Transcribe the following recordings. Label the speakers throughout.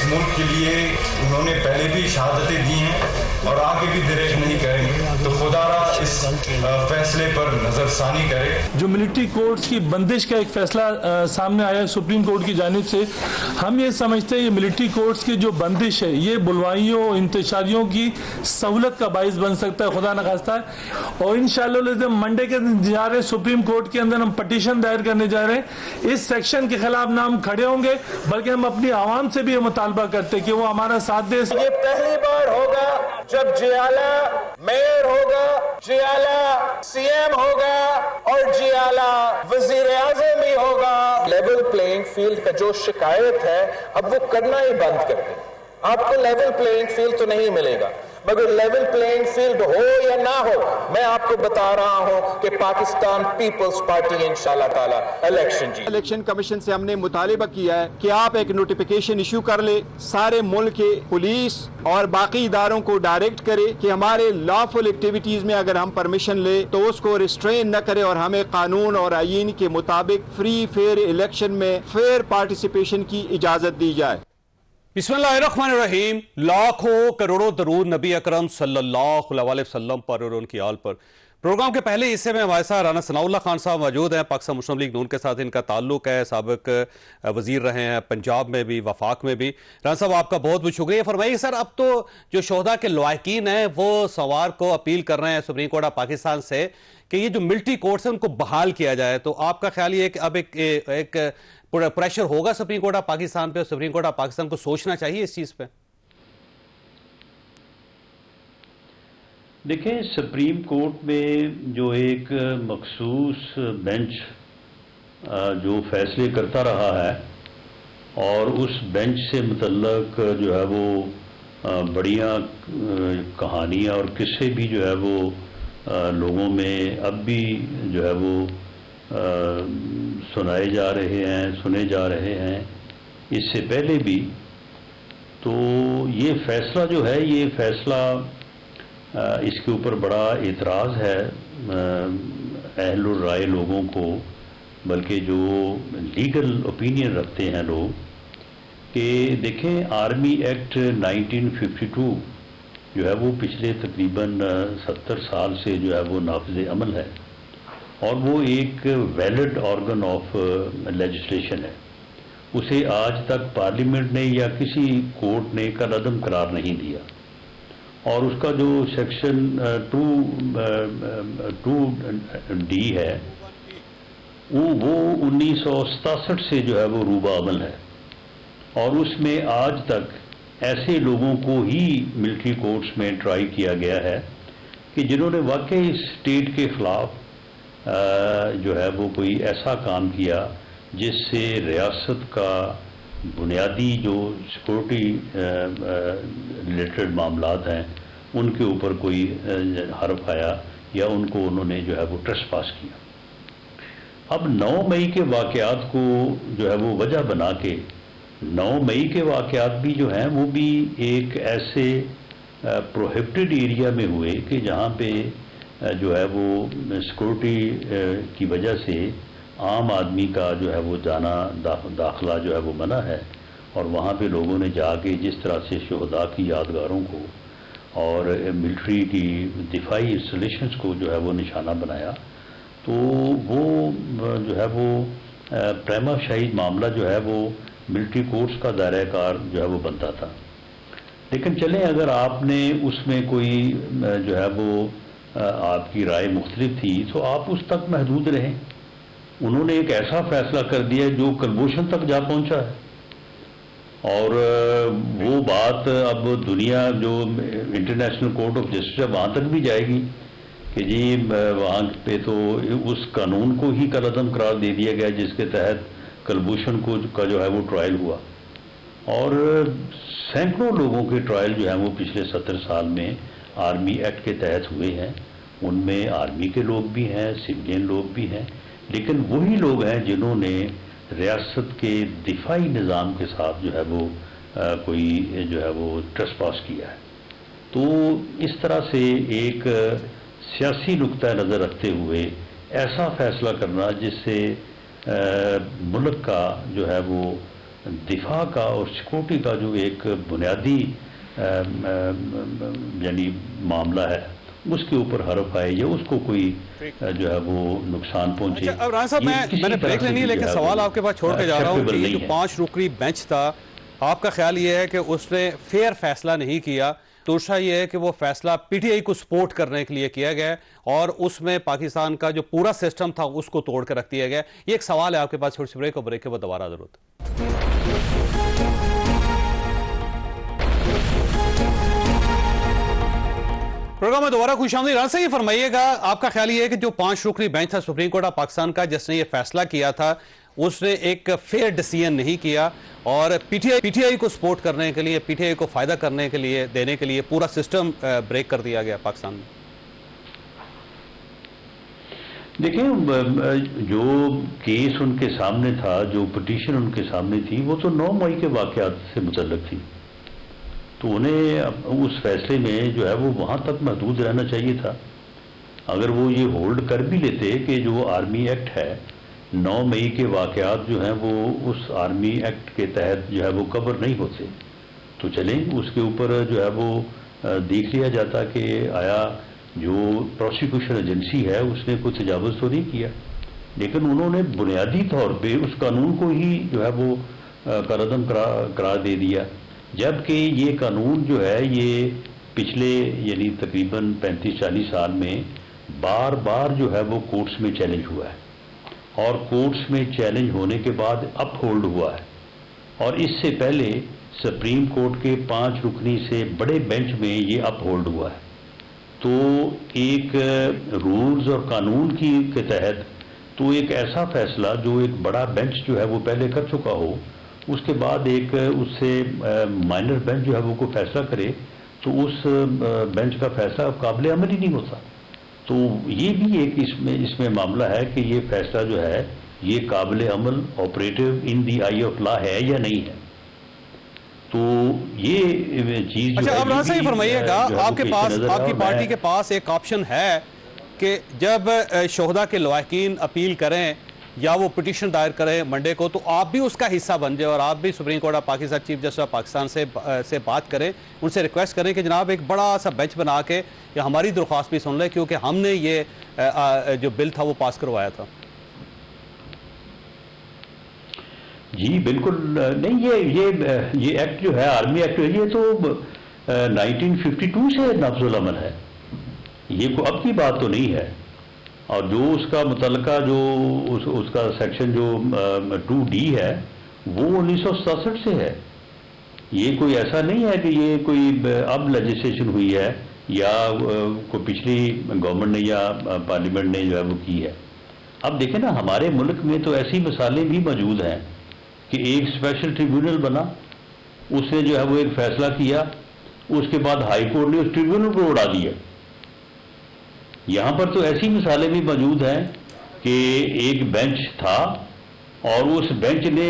Speaker 1: ملک کے لیے انہوں نے پہلے بھی شہادتیں دی ہیں اور آگے بھی دریغ نہیں کریں گے، تو خدا را اس فیصلے پر نظر ثانی کرے۔
Speaker 2: جو ملٹری کورٹس کی بندش کا ایک فیصلہ سامنے آیا ہے سپریم کورٹ کی جانب سے، ہم یہ سمجھتے ہیں یہ ملٹری کورٹس کی جو بندش ہے یہ بلوائیوں انتشاریوں کی سہولت کا باعث بن سکتا ہے، خدا نخواستہ ہے۔ اور انشاءاللہ منڈے کے دن جا رہے ہیں سپریم کورٹ کے اندر ہم پٹیشن دائر کرنے جا رہے ہیں، اس سیکشن کے خلاف نہ ہم کھڑے ہوں گے بلکہ ہم اپنی عوام سے بھی یہ مطالبہ کرتے کہ وہ ہمارا ساتھ دے۔
Speaker 3: یہ پہلی بار ہوگا جب جیالہ میئر ہوگا، جیالہ سی ایم ہوگا اور جیالہ وزیر اعظم بھی ہوگا۔ لیول پلینگ فیلڈ کا جو شکایت ہے اب وہ کرنا ہی بند کر دیں۔ آپ کو لیول پلینگ فیلڈ تو نہیں ملے گا، مگر لیول پلینگ فیلڈ ہو یا نہ ہو میں آپ کو بتا رہا ہوں کہ پاکستان پیپلز پارٹی انشاءاللہ تعالی الیکشن
Speaker 4: کمیشن سے ہم نے مطالبہ کیا ہے کہ آپ ایک نوٹیفیکیشن ایشو کر لے، سارے ملک کے پولیس اور باقی اداروں کو ڈائریکٹ کرے کہ ہمارے لافل ایکٹیویٹیز میں اگر ہم پرمیشن لے تو اس کو ریسٹرین نہ کرے اور ہمیں قانون اور آئین کے مطابق فری فیئر الیکشن میں فیئر پارٹیسپیشن کی اجازت دی جائے۔
Speaker 5: بسم اللہ الرحمن الرحیم۔ لاکھوں کروڑوں درود نبی اکرم صلی اللہ علیہ وسلم پر اور ان کی آل پر۔ پروگرام کے پہلے حصے میں ہمارے ساتھ رانا ثناء اللہ خان صاحب موجود ہیں، پاکستان مسلم لیگ نون کے ساتھ ان کا تعلق ہے، سابق وزیر رہے ہیں پنجاب میں بھی، وفاق میں بھی۔ رانا صاحب آپ کا بہت بہت شکریہ۔ فرمائیے سر، اب تو جو شہداء کے لواحقین ہیں وہ سوار کو اپیل کر رہے ہیں سپریم کورٹ آف پاکستان سے کہ یہ جو ملٹری کورٹس ہیں ان کو بحال کیا جائے، تو آپ کا خیال یہ ہے کہ اب ایک پریشر ہوگا سپریم کورٹ آف پاکستان پہ، سپریم کورٹ آف پاکستان کو سوچنا چاہیے اس چیز پہ؟
Speaker 6: دیکھیں، سپریم کورٹ میں جو ایک مخصوص بینچ جو فیصلے کرتا رہا ہے اور اس بینچ سے متعلق جو ہے وہ بڑیاں کہانیاں اور قصے بھی جو ہے وہ لوگوں میں اب بھی جو ہے وہ سنائے جا رہے ہیں، سنے جا رہے ہیں، اس سے پہلے بھی۔ تو یہ فیصلہ جو ہے، یہ فیصلہ اس کے اوپر بڑا اعتراض ہے اہل الرائے لوگوں کو، بلکہ جو لیگل اوپینین رکھتے ہیں لوگ، کہ دیکھیں آرمی ایکٹ 1952 جو ہے وہ پچھلے تقریباً 70 سال سے جو ہے وہ نافذ عمل ہے اور وہ ایک ویلڈ آرگن آف لیجسلیشن ہے۔ اسے آج تک پارلیمنٹ نے یا کسی کورٹ نے کالعدم قرار نہیں دیا، اور اس کا جو سیکشن 2D ہے وہ 1967 سے جو ہے وہ روبہ عمل ہے، اور اس میں آج تک ایسے لوگوں کو ہی ملٹری کورٹس میں ٹرائی کیا گیا ہے کہ جنہوں نے واقعی اسٹیٹ کے خلاف جو ہے وہ کوئی ایسا کام کیا جس سے ریاست کا بنیادی جو سیکورٹی ریلیٹڈ معاملات ہیں ان کے اوپر کوئی حرف آیا یا ان کو انہوں نے جو ہے وہ ٹریس پاس کیا۔ اب 9 مئی کے واقعات کو جو ہے وہ وجہ بنا کے 9 مئی کے واقعات بھی جو ہیں وہ بھی ایک ایسے پروہیبٹڈ ایریا میں ہوئے کہ جہاں پہ جو ہے وہ سیکورٹی کی وجہ سے عام آدمی کا جو ہے وہ جانا داخلہ جو ہے وہ منع ہے، اور وہاں پہ لوگوں نے جا کے جس طرح سے شہداء کی یادگاروں کو اور ملٹری کی دفاعی انسٹالیشنز کو جو ہے وہ نشانہ بنایا، تو وہ جو ہے وہ پریما شاہی معاملہ جو ہے وہ ملٹری کورٹس کا دائرہ کار جو ہے وہ بنتا تھا۔ لیکن چلیں، اگر آپ نے اس میں کوئی جو ہے وہ آپ کی رائے مختلف تھی تو آپ اس تک محدود رہیں۔ انہوں نے ایک ایسا فیصلہ کر دیا جو کلبوشن تک جا پہنچا ہے، اور وہ بات اب دنیا جو انٹرنیشنل کورٹ آف جسٹس ہے وہاں تک بھی جائے گی کہ جی وہاں پہ تو اس قانون کو ہی کالعدم قرار دے دیا گیا جس کے تحت کلبوشن کا جو ہے وہ ٹرائل ہوا، اور سینکڑوں لوگوں کے ٹرائل جو ہیں وہ پچھلے 70 سال میں آرمی ایکٹ کے تحت ہوئے ہیں۔ ان میں آرمی کے لوگ بھی ہیں، سویلین لوگ بھی ہیں، لیکن وہی لوگ ہیں جنہوں نے ریاست کے دفاعی نظام کے ساتھ جو ہے وہ کوئی جو ہے وہ ٹریس پاس کیا ہے۔ تو اس طرح سے ایک سیاسی نقطہ نظر رکھتے ہوئے ایسا فیصلہ کرنا جس سے ملک کا جو ہے وہ دفاع کا اور سیکورٹی کا جو ایک بنیادی یعنی معاملہ ہے اس کے اوپر حرف آئے یا اس کو کوئی جو ہے وہ نقصان پہنچے.
Speaker 5: اب رانا صاحب میں نے بریک لینی ہے لیکن سوال آپ کے پاس چھوڑ کے جا رہا ہوں کہ یہ جو 5 رکنی بینچ تھا آپ کا خیال یہ ہے کہ اس نے فیئر فیصلہ نہیں کیا. دوسرا یہ ہے کہ وہ فیصلہ پی ٹی آئی کو سپورٹ کرنے کے لیے کیا گیا اور اس میں پاکستان کا جو پورا سسٹم تھا اس کو توڑ کر رکھ دیا گیا. یہ ایک سوال ہے آپ کے پاس, چھوٹی سی بریک اور بریک کے بعد دوبارہ ضرورت. پروگرام میں دوبارہ خوش آمدید. رانا صاحب یہ فرمائیے گا, آپ کا خیال یہ ہے کہ جو 5 رکنی بینچ تھا سپریم کورٹ آف پاکستان کا جس نے یہ فیصلہ کیا تھا اس نے ایک فیئر ڈیسیژن نہیں کیا اور پی ٹی آئی کو سپورٹ کرنے کے لیے, پی ٹی آئی کو فائدہ کرنے کے لیے, دینے کے لیے پورا سسٹم بریک کر دیا گیا پاکستان میں؟
Speaker 6: دیکھیں جو کیس ان کے سامنے تھا, جو پٹیشن ان کے سامنے تھی, وہ تو 9 مئی کے واقعات سے متعلق تھی. تو انہیں اس فیصلے میں جو ہے وہ وہاں تک محدود رہنا چاہیے تھا. اگر وہ یہ ہولڈ کر بھی لیتے کہ جو آرمی ایکٹ ہے 9 مئی کے واقعات جو ہیں وہ اس آرمی ایکٹ کے تحت جو ہے وہ کور نہیں ہوتے تو چلیں اس کے اوپر جو ہے وہ دیکھ لیا جاتا کہ آیا جو پروسیکیوشن ایجنسی ہے اس نے کوئی تجاوز تو نہیں کیا. لیکن انہوں نے بنیادی طور پہ اس قانون کو ہی جو ہے وہ کالعدم قرار دے دیا, جبکہ یہ قانون جو ہے یہ پچھلے یعنی تقریباً 35-40 سال میں بار بار جو ہے وہ کورٹس میں چیلنج ہوا ہے اور کورٹس میں چیلنج ہونے کے بعد اپ ہولڈ ہوا ہے. اور اس سے پہلے سپریم کورٹ کے 5 رکنی سے بڑے بینچ میں یہ اپ ہولڈ ہوا ہے. تو ایک رولز اور قانون کے تحت تو ایک ایسا فیصلہ جو ایک بڑا بینچ جو ہے وہ پہلے کر چکا ہو, اس کے بعد ایک اس سے مائنر بینچ جو ہے وہ کوئی فیصلہ کرے تو اس بینچ کا فیصلہ قابل عمل ہی نہیں ہوتا. تو یہ بھی ایک اس میں معاملہ ہے کہ یہ فیصلہ جو ہے یہ قابل عمل operative in the I of law ہے یا نہیں ہے. تو یہ چیز
Speaker 5: اچھا اب رانا صاحب فرمائیے گا, آپ کے پاس, آپ کی پارٹی کے پاس ایک آپشن ہے کہ جب شہداء کے لواحقین اپیل کریں یا وہ پٹیشن دائر کریں منڈے کو تو آپ بھی اس کا حصہ بن جائے اور آپ بھی supreme court of Pakistan chief justice of Pakistan سے بات کریں, ان سے ریکویسٹ کریں کہ جناب ایک بڑا سا بینچ بنا کے یا ہماری درخواست بھی سن لیں کیونکہ ہم نے یہ جو بل تھا وہ پاس کروایا تھا.
Speaker 6: جی بالکل نہیں, یہ ایکٹ جو ہے آرمی ایکٹ یہ تو 1952 سے نافذ العمل ہے, یہ کوئی اب کی بات تو نہیں ہے. اور جو اس کا متعلقہ جو اس کا سیکشن جو 2D ہے وہ 1967 سے ہے. یہ کوئی ایسا نہیں ہے کہ یہ کوئی اب لیجسلیشن ہوئی ہے یا کوئی پچھلی گورنمنٹ نے یا پارلیمنٹ نے جو ہے وہ کی ہے. اب دیکھیں نا ہمارے ملک میں تو ایسی مثالیں بھی موجود ہیں کہ ایک اسپیشل ٹریبیونل بنا, اس نے جو ہے وہ ایک فیصلہ کیا, اس کے بعد ہائی کورٹ نے اس ٹریبیونل کو اڑا دیا. یہاں پر تو ایسی مثالیں بھی موجود ہیں کہ ایک بینچ تھا اور اس بینچ نے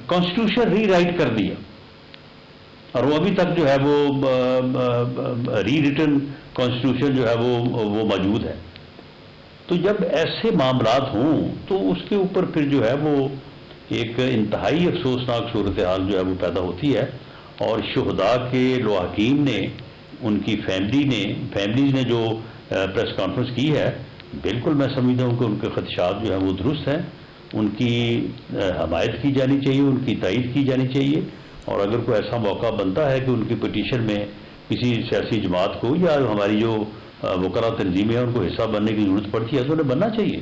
Speaker 6: کانسٹیٹیوشن ری رائٹ کر دیا اور وہ ابھی تک جو ہے وہ ری ریٹن کانسٹیٹیوشن جو ہے وہ موجود ہے. تو جب ایسے معاملات ہوں تو اس کے اوپر پھر جو ہے وہ ایک انتہائی افسوسناک صورتحال جو ہے وہ پیدا ہوتی ہے. اور شہداء کے لواحقین نے, ان کی فیملیز نے جو پریس کانفرنس کی ہے, بالکل میں سمجھتا ہوں کہ ان کے خدشات جو ہیں وہ درست ہیں, ان کی حمایت کی جانی چاہیے, ان کی تائید کی جانی چاہیے. اور اگر کوئی ایسا موقع بنتا ہے کہ ان کی پٹیشن میں کسی سیاسی جماعت کو یا ہماری جو وکلاء تنظیمیں ہیں ان کو حصہ بننے کی ضرورت پڑتی ہے تو انہیں بننا چاہیے.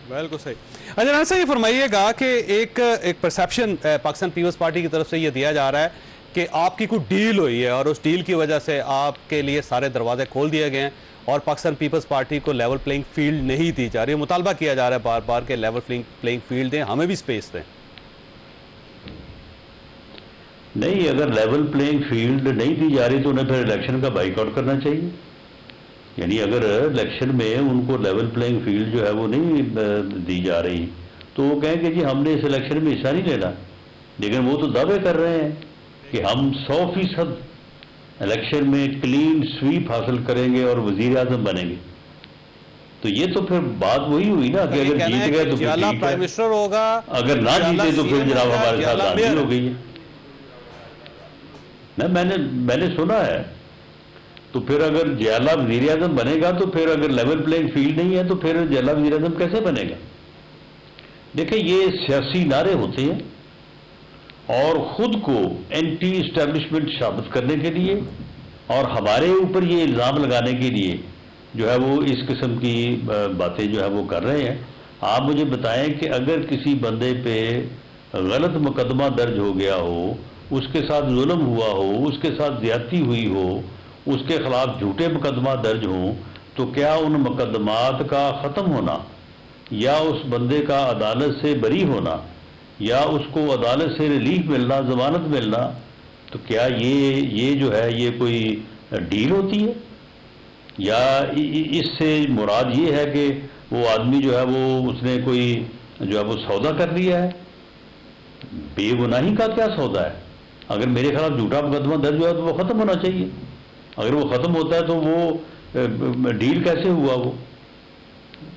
Speaker 5: بالکل صحیح. اچھا رانا صاحب یہ فرمائیے گا کہ ایک پرسیپشن پاکستان پیپلز پارٹی کی طرف سے یہ دیا جا رہا ہے کہ آپ کی کوئی ڈیل ہوئی ہے اور اس ڈیل کی وجہ سے آپ کے لیے سارے دروازے کھول دیے گئے ہیں اور پاکستان پیپلز پارٹی کو لیول پلینگ فیلڈ نہیں دی جا رہی. مطالبہ کیا جا رہا ہے بار بار کہ لیول پلینگ فیلڈ دیں, ہمیں بھی سپیس دیں.
Speaker 6: نہیں, اگر لیول پلینگ فیلڈ نہیں دی جا رہی تو انہیں پھر الیکشن کا بائیک آؤٹ کرنا چاہیے. یعنی اگر الیکشن میں ان کو لیول پلینگ فیلڈ جو ہے وہ نہیں دی جا رہی تو وہ کہیں کہ جی ہم نے اس الیکشن میں حصہ نہیں لینا. لیکن وہ تو دعوے کر رہے ہیں کہ ہم 100% الیکشن میں کلین سویپ حاصل کریں گے اور وزیر اعظم بنیں گے. تو یہ تو پھر بات وہی ہوئی نا کہ اگر جیت گئے تو پھر ٹھیک
Speaker 5: پرائم
Speaker 6: ہے،
Speaker 5: منسٹر ہوگا،
Speaker 6: اگر نہ جیتے تو پھر جناب ہمارے ساتھ دھاندلی ہو گئی ہے. میں نے سنا ہے. تو پھر اگر جیالہ وزیر اعظم بنے گا تو پھر اگر لیول پلینگ فیلڈ نہیں ہے تو پھر جیالہ وزیر اعظم کیسے بنے گا؟ دیکھیں یہ سیاسی نعرے ہوتے ہیں اور خود کو اینٹی اسٹیبلشمنٹ ثابت کرنے کے لیے اور ہمارے اوپر یہ الزام لگانے کے لیے جو ہے وہ اس قسم کی باتیں جو ہے وہ کر رہے ہیں. آپ مجھے بتائیں کہ اگر کسی بندے پہ غلط مقدمہ درج ہو گیا ہو، اس کے ساتھ ظلم ہوا ہو، اس کے ساتھ زیادتی ہوئی ہو، اس کے خلاف جھوٹے مقدمہ درج ہوں، تو کیا ان مقدمات کا ختم ہونا یا اس بندے کا عدالت سے بری ہونا یا اس کو عدالت سے ریلیف ملنا، ضمانت ملنا، تو کیا یہ جو ہے یہ کوئی ڈیل ہوتی ہے؟ یا اس سے مراد یہ ہے کہ وہ آدمی جو ہے وہ اس نے کوئی جو ہے وہ سودا کر لیا ہے؟ بے گناہی کا کیا سودا ہے؟ اگر میرے خلاف جھوٹا مقدمہ درج ہوا تو وہ ختم ہونا چاہیے. اگر وہ ختم ہوتا ہے تو وہ ڈیل کیسے ہوا؟ وہ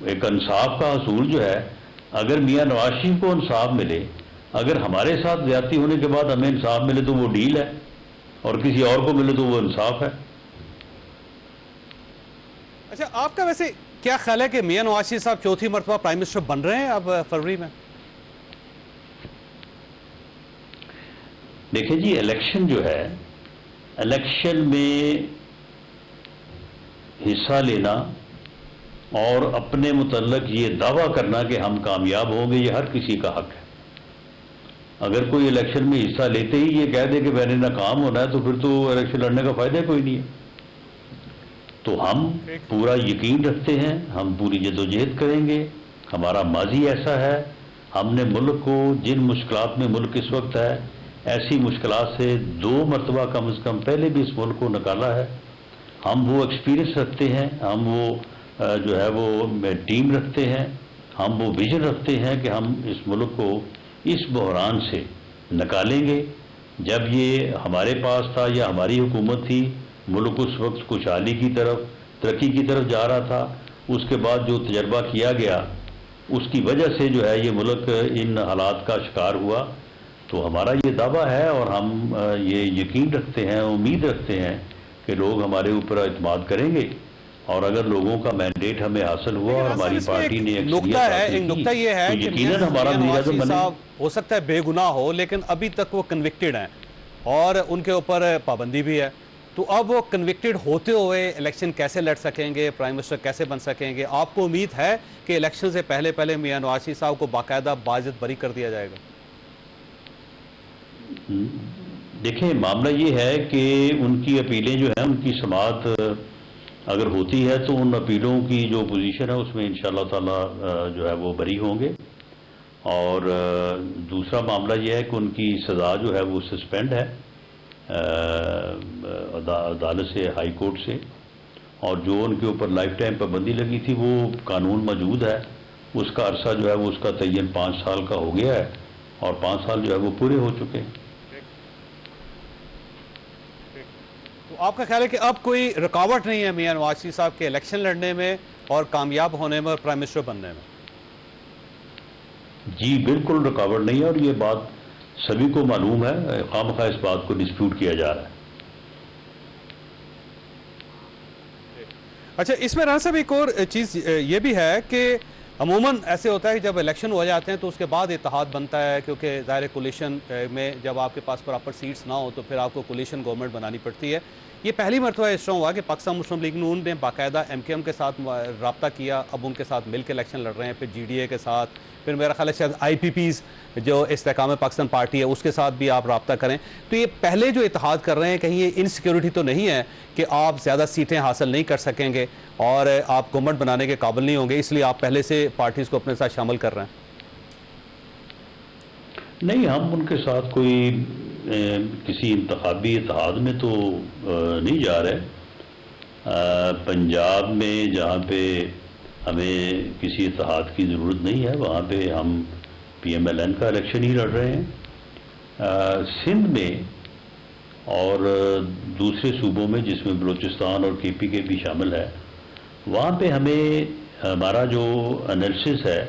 Speaker 6: ایک انصاف کا حصول جو ہے، اگر میاں نواز شریف کو انصاف ملے، اگر ہمارے ساتھ زیادتی ہونے کے بعد ہمیں انصاف ملے تو وہ ڈیل ہے، اور کسی اور کو ملے تو وہ انصاف ہے.
Speaker 5: اچھا، آپ کا ویسے کیا خیال ہے کہ میاں نواز شریف صاحب چوتھی مرتبہ پرائم منسٹر بن رہے ہیں اب فروری میں؟
Speaker 6: دیکھیں جی، الیکشن جو ہے، الیکشن میں حصہ لینا اور اپنے متعلق یہ دعویٰ کرنا کہ ہم کامیاب ہوں گے، یہ ہر کسی کا حق ہے. اگر کوئی الیکشن میں حصہ لیتے ہی یہ کہہ دے کہ میں نے ناکام ہونا ہے تو پھر تو الیکشن لڑنے کا فائدہ کوئی نہیں ہے. تو ہم پورا یقین رکھتے ہیں، ہم پوری جدوجہد کریں گے. ہمارا ماضی ایسا ہے، ہم نے ملک کو جن مشکلات میں ملک اس وقت ہے، ایسی مشکلات سے 2 مرتبہ کم از کم پہلے بھی اس ملک کو نکالا ہے. ہم وہ ایکسپیرینس رکھتے ہیں، ہم وہ جو ہے وہ ٹیم رکھتے ہیں، ہم وہ ویژن رکھتے ہیں کہ ہم اس ملک کو اس بحران سے نکالیں گے. جب یہ ہمارے پاس تھا یا ہماری حکومت تھی، ملک اس وقت خوشحالی کی طرف، ترقی کی طرف جا رہا تھا. اس کے بعد جو تجربہ کیا گیا اس کی وجہ سے جو ہے یہ ملک ان حالات کا شکار ہوا. تو ہمارا یہ دعویٰ ہے اور ہم یہ یقین رکھتے ہیں، امید رکھتے ہیں کہ لوگ ہمارے اوپر اعتماد کریں گے. اور اگر لوگوں کا مینڈیٹ ہمیں حاصل ہوا اور ہماری پارٹی نے
Speaker 5: ایک نقطہ یہ ہے کہ
Speaker 6: یقیناً ہمارا وزیر اعظم
Speaker 5: صاحب ہو سکتا ہے بے گناہ ہو، لیکن ابھی تک وہ کنوکٹڈ ہیں اور ان کے اوپر پابندی بھی ہے. تو اب وہ کنوکٹڈ ہوتے ہوئے الیکشن کیسے لڑ سکیں گے، پرائم منسٹر کیسے بن سکیں گے؟ آپ کو امید ہے کہ الیکشن سے پہلے میاں نواز شریف صاحب کو باقاعدہ باعزت بری کر دیا جائے گا؟
Speaker 6: دیکھیں، معاملہ یہ ہے کہ ان کی اپیلیں جو ہیں، ان کی سماعت اگر ہوتی ہے تو ان اپیلوں کی جو پوزیشن ہے اس میں انشاءاللہ تعالی جو ہے وہ بری ہوں گے. اور دوسرا معاملہ یہ ہے کہ ان کی سزا جو ہے وہ سسپینڈ ہے عدالت سے، ہائی کورٹ سے، اور جو ان کے اوپر لائف ٹائم پابندی لگی تھی وہ قانون موجود ہے. اس کا عرصہ جو ہے وہ اس کا تعین 5 سال کا ہو گیا ہے اور 5 سال جو ہے وہ پورے ہو چکے ہیں.
Speaker 5: تو آپ کا خیال ہے کہ اب کوئی رکاوٹ نہیں ہے میاں نواز شریف صاحب کے الیکشن لڑنے میں اور کامیاب ہونے میں اور پرائم منسٹر بننے میں؟
Speaker 6: جی بالکل رکاوٹ نہیں ہے، اور یہ بات سبھی کو معلوم ہے. خواہ اس بات کو ڈسپیوٹ کیا جا رہا ہے.
Speaker 5: اچھا، اس میں رانا صاحب ایک اور چیز یہ بھی ہے کہ عموماً ایسے ہوتا ہے کہ جب الیکشن ہو جاتے ہیں تو اس کے بعد اتحاد بنتا ہے، کیونکہ ظاہر کولیشن میں جب آپ کے پاس پراپر سیٹس نہ ہو تو پھر آپ کو کولیشن گورنمنٹ بنانی پڑتی ہے. یہ پہلی مرتبہ اس طرح ہوا کہ پاکستان مسلم لیگ نون نے باقاعدہ ایم کے ایم کے ساتھ رابطہ کیا، اب ان کے ساتھ مل کے الیکشن لڑ رہے ہیں، پھر جی ڈی اے کے ساتھ، پھر میرا خیال ہے شاید آئی پی پیز جو استحکام پاکستان پارٹی ہے اس کے ساتھ بھی آپ رابطہ کریں. تو یہ پہلے جو اتحاد کر رہے ہیں، کہیں یہ انسیکیورٹی تو نہیں ہے کہ آپ زیادہ سیٹیں حاصل نہیں کر سکیں گے اور آپ گورنمنٹ بنانے کے قابل نہیں ہوں گے، اس لیے آپ پہلے سے پارٹیز کو اپنے ساتھ شامل کر رہے ہیں؟
Speaker 6: نہیں، ہم ان کے ساتھ کوئی کسی انتخابی اتحاد میں تو نہیں جا رہے. پنجاب میں جہاں پہ ہمیں کسی اتحاد کی ضرورت نہیں ہے وہاں پہ ہم پی ایم ایل این کا الیکشن ہی لڑ رہے ہیں. سندھ میں اور دوسرے صوبوں میں جس میں بلوچستان اور کے پی کے بھی شامل ہے، وہاں پہ ہمیں ہمارا جو انالیسس ہے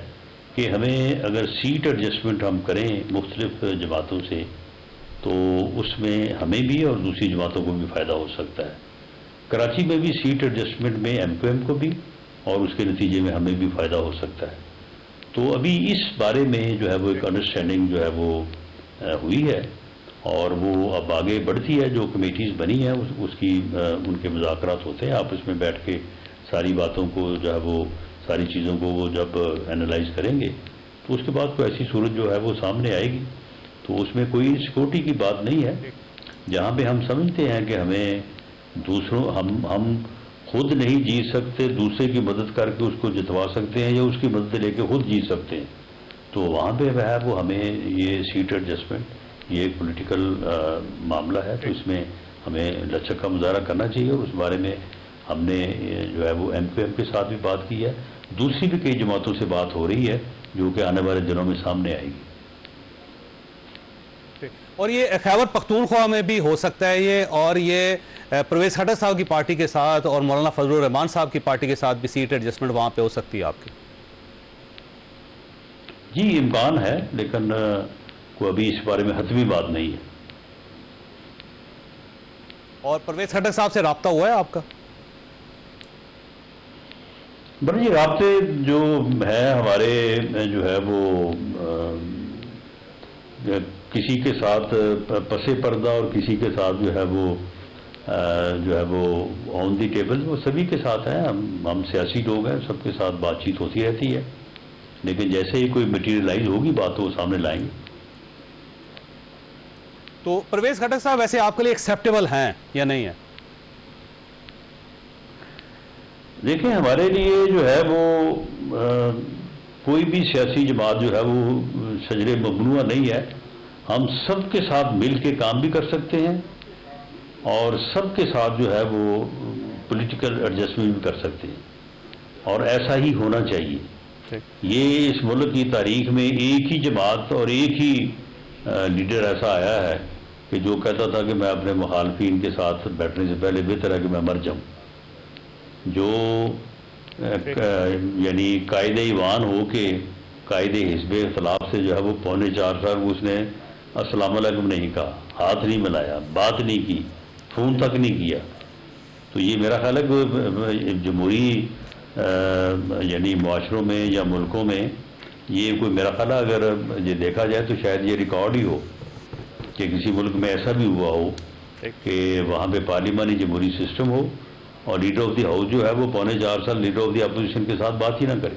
Speaker 6: کہ ہمیں اگر سیٹ ایڈجسٹمنٹ ہم کریں مختلف جماعتوں سے تو اس میں ہمیں بھی اور دوسری جماعتوں کو بھی فائدہ ہو سکتا ہے. کراچی میں بھی سیٹ ایڈجسٹمنٹ میں ایم کیو ایم کو بھی اور اس کے نتیجے میں ہمیں بھی فائدہ ہو سکتا ہے. تو ابھی اس بارے میں جو ہے وہ ایک انڈرسٹینڈنگ جو ہے وہ ہوئی ہے اور وہ اب آگے بڑھتی ہے. جو کمیٹیز بنی ہیں اس کی ان کے مذاکرات ہوتے ہیں آپس میں بیٹھ کے ساری باتوں کو جو ہے وہ ساری چیزوں کو وہ جب انالائز کریں گے تو اس کے بعد کوئی ایسی صورت جو ہے وہ سامنے آئے گی. تو اس میں کوئی سیکورٹی کی بات نہیں ہے. جہاں پہ ہم سمجھتے ہیں کہ ہمیں دوسروں ہم خود نہیں جیت سکتے, دوسرے کی مدد کر کے اس کو جتوا سکتے ہیں یا اس کی مدد لے کے خود جیت سکتے ہیں, تو وہاں پہ ہے وہ ہمیں یہ سیٹ ایڈجسٹمنٹ یہ ایک پولیٹیکل معاملہ ہے. تو اس میں ہمیں لچک کا مظاہرہ کرنا چاہیے اور اس بارے میں ہم نے جو ہے وہ ایم کیو ایم کے ساتھ بھی بات کی ہے. دوسری بھی کئی جماعتوں سے بات ہو رہی ہے جو کہ آنے والے دنوں میں سامنے آئے گی.
Speaker 5: اور یہ خیبر پختونخوا میں بھی ہو سکتا ہے یہ, اور یہ پرویز خٹک صاحب کی پارٹی کے ساتھ اور مولانا فضل الرحمان صاحب کی پارٹی کے ساتھ بھی سیٹ ایڈجسٹمنٹ وہاں پہ ہو سکتی ہے آپ کی؟
Speaker 6: جی امکان ہے, لیکن کوئی ابھی اس بارے میں حتمی بات نہیں ہے.
Speaker 5: اور پرویز خٹک صاحب سے رابطہ ہوا ہے آپ کا؟
Speaker 6: بڑے جی رابطے جو ہے ہمارے جو ہے وہ کسی کے ساتھ پس پردہ اور کسی کے ساتھ جو ہے وہ آن دی ٹیبل وہ سبھی کے ساتھ ہیں. ہم سیاسی لوگ ہیں, سب کے ساتھ بات چیت ہوتی رہتی ہے, لیکن جیسے ہی کوئی مٹیریلائز ہوگی بات تو وہ سامنے لائیں گے.
Speaker 5: تو پرویز خٹک صاحب ویسے آپ کے لیے ایکسیپٹیبل ہیں یا نہیں ہیں؟
Speaker 6: دیکھیں ہمارے لیے جو ہے وہ کوئی بھی سیاسی جماعت جو ہے وہ شجر ممنوع نہیں ہے. ہم سب کے ساتھ مل کے کام بھی کر سکتے ہیں اور سب کے ساتھ جو ہے وہ پولیٹیکل ایڈجسٹمنٹ بھی کر سکتے ہیں, اور ایسا ہی ہونا چاہیے. یہ اس ملک کی تاریخ میں ایک ہی جماعت اور ایک ہی لیڈر ایسا آیا ہے کہ جو کہتا تھا کہ میں اپنے مخالفین کے ساتھ بیٹھنے سے پہلے بہتر ہے کہ میں مر جاؤں. جو یعنی قائد ایوان ہو کے قائد حزب اختلاف سے جو ہے وہ 4.25 سال اس نے السلام علیکم نہیں کہا, ہاتھ نہیں ملایا, بات نہیں کی, فون تک نہیں کیا. تو یہ میرا خیال ہے کہ جمہوری یعنی معاشروں میں یا ملکوں میں یہ کوئی میرا خیال ہے اگر یہ دیکھا جائے تو شاید یہ ریکارڈ ہی ہو کہ کسی ملک میں ایسا بھی ہوا ہو کہ وہاں پہ پارلیمانی جمہوری سسٹم ہو اور لیڈر آف دی ہاؤس جو ہے وہ 4.25 سال لیڈر آف دی اپوزیشن کے ساتھ بات ہی نہ کرے.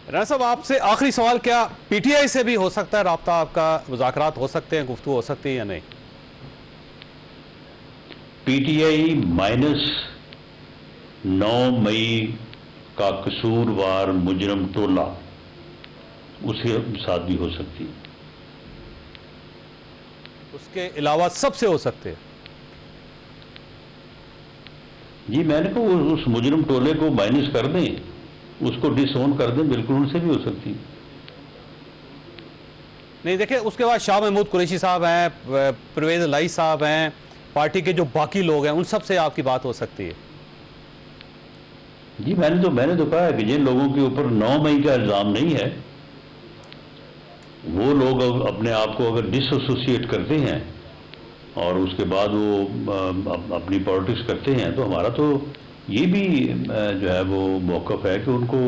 Speaker 5: رانا صاحب آپ سے آخری سوال, کیا پی ٹی آئی سے بھی ہو سکتا ہے رابطہ, آپ کا مذاکرات ہو سکتے ہیں, گفتگو ہو سکتی ہے یا نہیں؟
Speaker 6: پی ٹی آئی مائنس 9 مئی کا قصوروار مجرم ٹولہ اس کے ساتھ بھی ہو سکتی ہے.
Speaker 5: اس کے علاوہ سب سے ہو سکتے ہیں؟
Speaker 6: جی میں نے کہا اس مجرم ٹولے کو مائنس کر دیں, اس کو ڈس اون کر دیں, بالکل ان سے بھی ہو سکتی.
Speaker 5: نہیں دیکھیں اس کے بعد شاہ محمود قریشی صاحب ہیں, پرویز الہی صاحب ہیں, پارٹی کے جو باقی لوگ ہیں ان سب سے آپ کی بات ہو سکتی ہے.
Speaker 6: جی میں نے تو کہا ہے کہ جن لوگوں کے اوپر 9 مئی کا الزام نہیں ہے وہ لوگ اپنے آپ کو اگر ڈس ایسوسیٹ کرتے ہیں اور اس کے بعد وہ اپنی پالیٹکس کرتے ہیں تو ہمارا تو یہ بھی جو ہے وہ موقف ہے کہ ان کو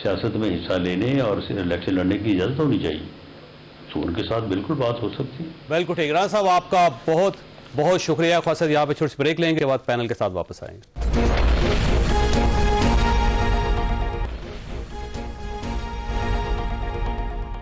Speaker 6: سیاست میں حصہ لینے اور الیکشن لڑنے کی اجازت ہونی چاہیے. تو ان کے ساتھ بالکل بات ہو سکتی ہے.
Speaker 5: بالکل ٹھیک. رانا صاحب آپ کا بہت بہت شکریہ. خواص یہاں پہ چھوٹی سی بریک لیں گے, بعد پینل کے ساتھ واپس آئیں گے.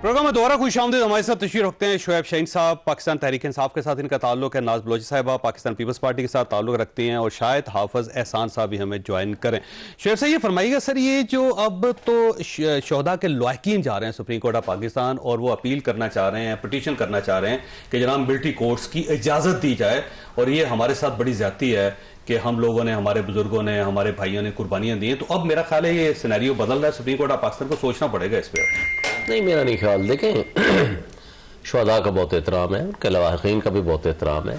Speaker 5: پروگرام میں دوبارہ خوش آمدید. ہمارے ساتھ تشریف رکھتے ہیں شعیب شاہین صاحب, پاکستان تحریک انصاف کے ساتھ ان کا تعلق ہے. ناز بلوچی صاحبہ پاکستان پیپلز پارٹی کے ساتھ تعلق رکھتی ہیں, اور شاید حافظ احسان صاحب بھی ہمیں جوائن کریں. شعیب صاحب یہ فرمائیے گا سر, یہ جو اب تو شہداء کے لواحقین جا رہے ہیں سپریم کورٹ آف پاکستان اور وہ اپیل کرنا چاہ رہے ہیں, پٹیشن کرنا چاہ رہے ہیں کہ جناب ملٹری کورٹس کی اجازت دی جائے, اور یہ ہمارے ساتھ بڑی زیادتی ہے کہ ہم لوگوں نے, ہمارے بزرگوں نے, ہمارے بھائیوں نے قربانیاں دی ہیں. تو اب میرا خیال ہے یہ سینیریو بدل رہا ہے, سپریم کورٹ آف پاکستان کو سوچنا پڑے گا اس پہ.
Speaker 7: نہیں میرا نہیں خیال. دیکھیں شہداء کا بہت احترام ہے, ان کے لواحقین کا بھی بہت احترام ہے,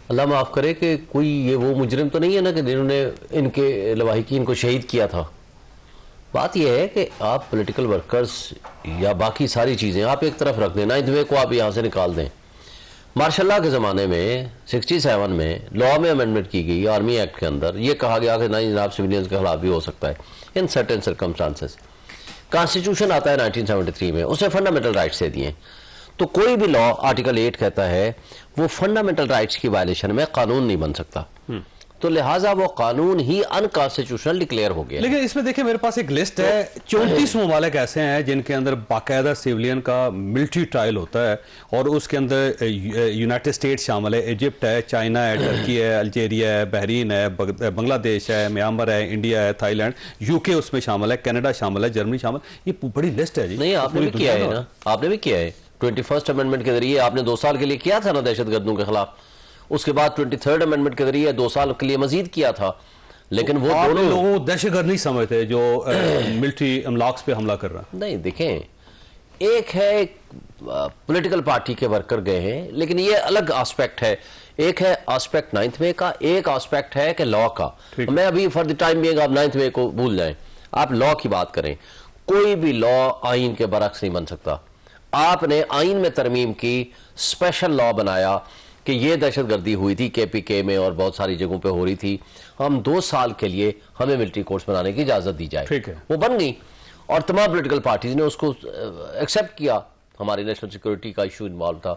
Speaker 7: اللہ معاف کرے کہ کوئی یہ وہ مجرم تو نہیں ہے نا کہ جنہوں نے ان کے لواحقین کو شہید کیا تھا. بات یہ ہے کہ آپ پولیٹیکل ورکرز یا باقی ساری چیزیں آپ ایک طرف رکھ دیں, 9 مئی کو آپ یہاں سے نکال دیں. مارشل لا کے زمانے میں 67 میں لا میں امینڈمنٹ کی گئی آرمی ایکٹ کے اندر, یہ کہا گیا کہ نہیں جناب سویلینز کے خلاف بھی ہو سکتا ہے ان سرٹن سرکمسٹانسز. کانسٹیٹیوشن آتا ہے 1973 میں, اسے فنڈامنٹل رائٹس دے دیے. تو کوئی بھی لا آرٹیکل 8 کہتا ہے وہ فنڈامنٹل رائٹس کی وائلیشن میں قانون نہیں بن سکتا, تو لہٰذا وہ قانون ہی انکانسٹیٹیوشنل ڈکلیئر ہو گیا.
Speaker 5: لیکن اس میں دیکھیں میرے پاس ایک لسٹ ہے, 34 ممالک ایسے ہیں جن کے اندر باقاعدہ سیولین کا ملٹری ٹرائل ہوتا ہے, اور اس کے اندر یونائٹڈ اسٹیٹس شامل ہے, ایجپٹ ہے, چائنا ہے, ٹرکی ہے, الجیریا ہے, بحرین ہے, بنگلہ دیش ہے, میانمار ہے, انڈیا ہے, تھائی لینڈ, یو کے اس میں شامل ہے, کینیڈا شامل ہے, جرمنی شامل, یہ بڑی لسٹ ہے جی.
Speaker 7: نہیں آپ نے بھی کیا ہے نا, آپ نے بھی کیا ہے 21 امینڈمنٹ کے ذریعے آپ نے 2 سال کے لیے کیا تھا نا دہشت گردوں کے خلاف, اس کے بعد 23 امینڈمنٹ کے ذریعے 2 سال کے لیے مزید کیا تھا. لیکن وہ دونوں
Speaker 5: لوگوں دہشت گرد نہیں سمجھتے جو ملٹری املاکس پہ حملہ کر رہا ہے.
Speaker 7: نہیں دیکھیں, ایک ہے پولیٹیکل پارٹی کے ورکر گئے ہیں, لیکن یہ الگ آسپیکٹ ہے. ایک ہے آسپیکٹ 9 مئی کا, ایک آسپیکٹ ہے کہ لا کا. میں ابھی فار دی ٹائم بینگ آپ 9 مئی کو بھول جائیں, آپ لا کی بات کریں. کوئی بھی لا آئین کے برعکس نہیں بن سکتا. آپ نے آئین میں ترمیم کی, اسپیشل لا بنایا کہ یہ دہشت گردی ہوئی تھی کے پی کے میں اور بہت ساری جگہوں پہ ہو رہی تھی, ہم 2 سال کے لیے ہمیں ملٹری کورٹس بنانے کی اجازت دی جائے. وہ بن گئی اور تمام پولیٹیکل پارٹیز نے اس کو ایکسیپٹ کیا. ہماری نیشنل سیکورٹی کا ایشو انوالو تھا.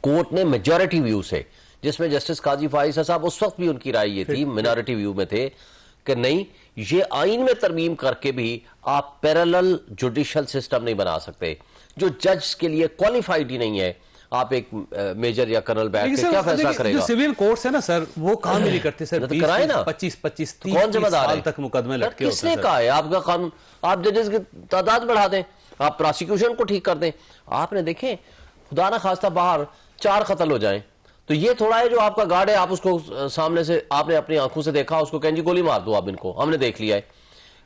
Speaker 7: کورٹ نے میجورٹی ویو سے, جس میں جسٹس قاضی فائز صاحب اس وقت بھی ان کی رائے یہ تھی, منارٹی ویو میں تھے کہ نہیں یہ آئین میں ترمیم کر کے بھی آپ پیرالل جوڈیشل سسٹم نہیں بنا سکتے. جو جج کے لیے کوالیفائڈ ہی نہیں ہے, آپ ایک میجر یا کرنل بیٹھ کے کیا فیصلہ کرے گا.
Speaker 5: جو سیویل کورٹس ہیں نا سر, وہ کام ہی نہیں کرتے سر. 25-30 سال تک مقدمے لٹکے ہوتے ہیں.
Speaker 7: کس نے کہا ہے آپ کا قانون, آپ ججز کی تعداد بڑھا دیں, آپ پراسیکیوشن کو ٹھیک کر دیں. آپ نے دیکھیں خدا نہ خواستہ باہر 4 قتل ہو جائیں تو یہ تھوڑا ہے جو آپ کا گارڈ ہے, آپ اس کو سامنے سے آپ نے اپنی آنکھوں سے دیکھا, اس کو کہیں جی گولی مار دو, آپ ان کو ہم نے دیکھ لیا ہے.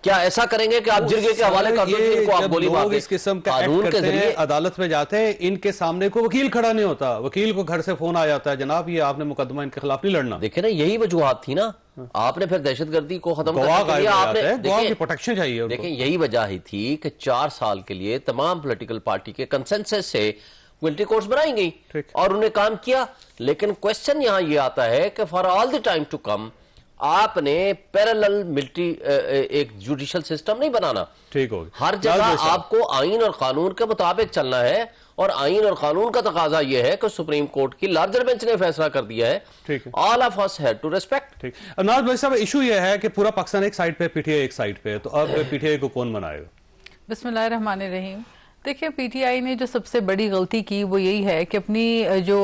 Speaker 7: کیا ایسا کریں گے کہ آپ جرگے کے حوالے کر دو ان کو, آپ گولی مار دیں.
Speaker 5: اس قسم کا ایکٹ کرتے ہیں, عدالت میں جاتے ہیں, ان کے سامنے کو وکیل کھڑا نہیں ہوتا, وکیل کو گھر سے فون آ جاتا ہے جناب یہ آپ نے مقدمہ ان کے خلاف نہیں لڑنا.
Speaker 7: دیکھیں نا یہی وجوہات تھی نا, آپ نے پھر دہشت گردی کو ختم کرنے کے لیے آپ نے
Speaker 5: گواہ کی پروٹیکشن چاہیے.
Speaker 7: دیکھیں یہی وجہ ہی تھی کہ 4 سال کے لیے تمام پولیٹیکل پارٹی کے کنسنسس سے ملٹری کورٹس بنائی گئی اور انہیں کام کیا. لیکن کوشچن یہاں یہ آتا ہے کہ for all the time to come آپ نے پیرالل ملٹری ایک جوڈیشل سسٹم نہیں بنانا.
Speaker 5: ٹھیک ہوگی,
Speaker 7: ہر جگہ آپ کو آئین اور قانون کے مطابق چلنا ہے, اور آئین اور قانون کا تقاضا یہ ہے کہ سپریم کورٹ کی لارجر بینچ نے فیصلہ کر دیا ہے. All of us had to respect.
Speaker 5: Nawaz بھائی صاحب, ایشو یہ ہے کہ پورا پاکستان ایک سائڈ پہ, پی ٹی آئی ایک سائڈ پہ, تو اب پی ٹی آئی کو کون منائے گا؟
Speaker 8: بسم اللہ الرحمن الرحیم. دیکھیں پی ٹی آئی نے جو سب سے بڑی غلطی کی وہ یہی ہے کہ اپنی جو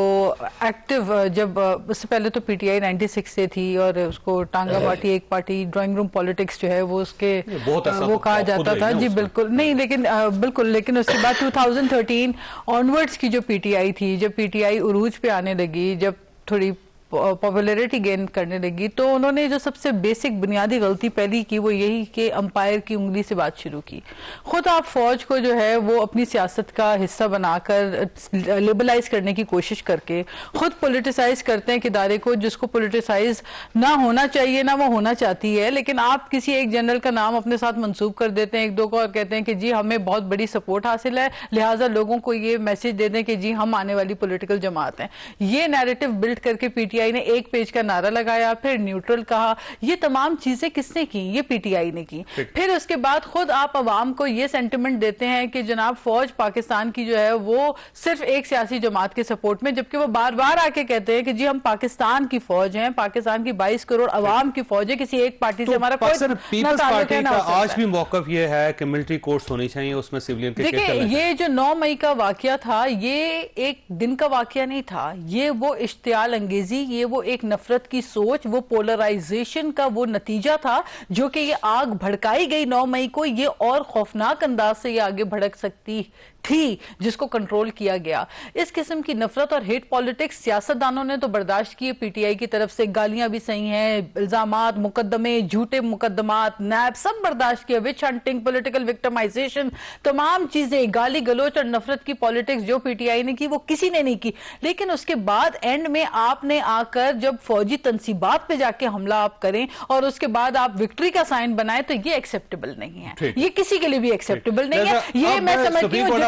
Speaker 8: ایکٹیو, جب اس سے پہلے تو پی ٹی آئی 96 سے تھی اور اس کو ٹانگا پارٹی, ایک پارٹی, ڈرائنگ روم پالیٹکس جو ہے وہ اس کے وہ کہا جاتا تھا. جی بالکل نہیں, لیکن بالکل, لیکن اس کے بعد 2013 آنورڈز کی جو پی ٹی آئی تھی, جب پی ٹی آئی عروج پہ آنے لگی, جب تھوڑی پاپولیرٹی گین کرنے لگی, تو انہوں نے جو سب سے بیسک بنیادی غلطی پہلی کی وہ یہی کہ امپائر کی انگلی سے بات شروع کی. خود آپ فوج کو جو ہے وہ اپنی سیاست کا حصہ بنا کر لیبلائز کرنے کی کوشش کر کے خود پولیٹیسائز کرتے ہیں ادارے کو, جس کو پولیٹیسائز نہ ہونا چاہیے نہ وہ ہونا چاہتی ہے. لیکن آپ کسی ایک جنرل کا نام اپنے ساتھ منسوب کر دیتے ہیں, 1-2 کو, اور کہتے ہیں کہ جی ہمیں بہت بڑی سپورٹ حاصل ہے, لہٰذا لوگوں کو یہ میسج دے دیں کہ جی ہم آنے والی پولیٹیکل جماعت ہیں. یہ نیریٹو بلڈ کر کے پی ٹی آئی نے 1 پیج کا نعرہ لگایا, پھر نیوٹرل کہا. یہ تمام چیزیں کس نے کی؟ یہ پی ٹی آئی نے کی. پھر اس کے بعد خود آپ عوام کو یہ سینٹیمنٹ دیتے ہیں کہ جناب فوج پاکستان کی جو ہے وہ صرف ایک سیاسی جماعت کے سپورٹ میں, جبکہ وہ بار بار آ کے کہتے ہیں کہ جی ہم پاکستان کی فوج ہیں, پاکستان کی 22 کروڑ عوام کی فوج ہے, کسی ایک پارٹی سے ہمارا کوئی
Speaker 5: پیپلز پارٹی کا آج بھی موقف یہ ہے کہ ملٹری کورٹس ہونی چاہیے, اس میں سیولین کے.
Speaker 8: دیکھیں یہ جو 9 مئی کا واقعہ تھا یہ ایک دن کا واقعہ نہیں تھا, یہ وہ اشتعال انگیزی, یہ وہ ایک نفرت کی سوچ, وہ پولرائزیشن کا وہ نتیجہ تھا جو کہ یہ آگ بھڑکائی گئی 9 مئی کو. یہ اور خوفناک انداز سے یہ آگے بھڑک سکتی تھی جس کو کنٹرول کیا گیا. اس قسم کی نفرت اور ہیٹ پالیٹکس سیاستدانوں نے تو برداشت کی, پی ٹی آئی کی طرف سے گالیاں بھی صحیح ہیں, الزامات, مقدمے, جھوٹے مقدمات, نیب, سب برداشت کیا, وچ ہنٹنگ, پولیٹیکل وکٹمائزیشن, تمام چیزیں, گالی گلوچ اور نفرت کی پالیٹکس جو پی ٹی آئی نے کی وہ کسی نے نہیں کی. لیکن اس کے بعد اینڈ میں آپ نے آ کر جب فوجی تنصیبات پہ جا کے حملہ آپ کریں اور اس کے بعد آپ وکٹری کا سائن بنائیں تو یہ ایکسیپٹیبل نہیں ہے, یہ کسی کے لیے بھی ایکسیپٹیبل نہیں ہے. یہ میں سمجھتی ہوں